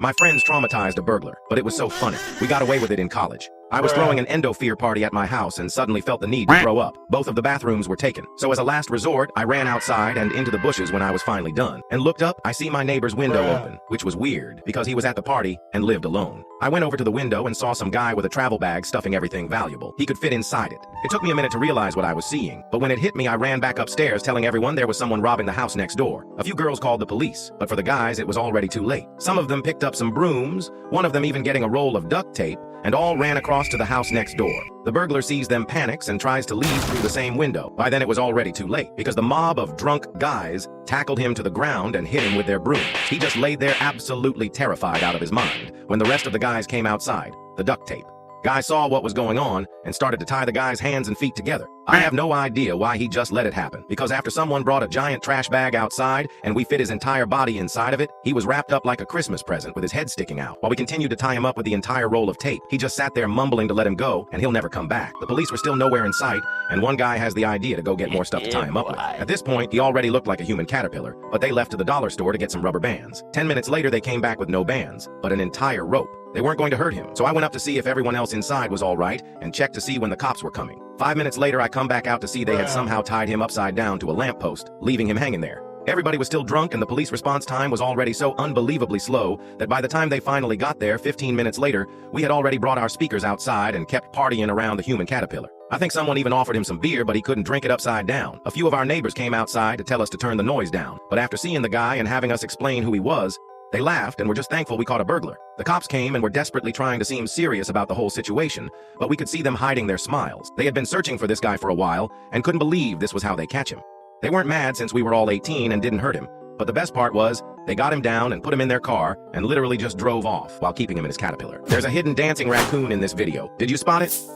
My friends traumatized a burglar, but it was so funny. We got away with it in college. I was throwing an endofear party at my house and suddenly felt the need to throw up. Both of the bathrooms were taken. So as a last resort, I ran outside and into the bushes when I was finally done. And looked up, I see my neighbor's window open, which was weird because he was at the party and lived alone. I went over to the window and saw some guy with a travel bag stuffing everything valuable. He could fit inside it. It took me a minute to realize what I was seeing, but when it hit me, I ran back upstairs telling everyone there was someone robbing the house next door. A few girls called the police, but for the guys, it was already too late. Some of them picked up some brooms, one of them even getting a roll of duct tape, and all ran across to the house next door. The burglar sees them, panics, and tries to leave through the same window. By then it was already too late, because the mob of drunk guys tackled him to the ground and hit him with their brooms. He just laid there absolutely terrified out of his mind when the rest of the guys came outside. The duct tape. Guy saw what was going on and started to tie the guy's hands and feet together. I have no idea why he just let it happen, because after someone brought a giant trash bag outside and we fit his entire body inside of it, he was wrapped up like a Christmas present with his head sticking out. While we continued to tie him up with the entire roll of tape, he just sat there mumbling to let him go and he'll never come back. The police were still nowhere in sight, and one guy has the idea to go get more stuff to tie him up with. At this point, he already looked like a human caterpillar, but they left to the dollar store to get some rubber bands. 10 minutes later, they came back with no bands, but an entire rope. They weren't going to hurt him, so I went up to see if everyone else inside was all right and checked to see when the cops were coming. 5 minutes later, I come back out to see they had somehow tied him upside down to a lamppost, leaving him hanging there. Everybody was still drunk and the police response time was already so unbelievably slow that by the time they finally got there 15 minutes later, we had already brought our speakers outside and kept partying around the human caterpillar. I think someone even offered him some beer, but he couldn't drink it upside down. A few of our neighbors came outside to tell us to turn the noise down, but after seeing the guy and having us explain who he was, they laughed and were just thankful we caught a burglar. The cops came and were desperately trying to seem serious about the whole situation, but we could see them hiding their smiles. They had been searching for this guy for a while and couldn't believe this was how they catch him. They weren't mad since we were all 18 and didn't hurt him, but the best part was they got him down and put him in their car and literally just drove off while keeping him in his caterpillar. There's a hidden dancing raccoon in this video. Did you spot it?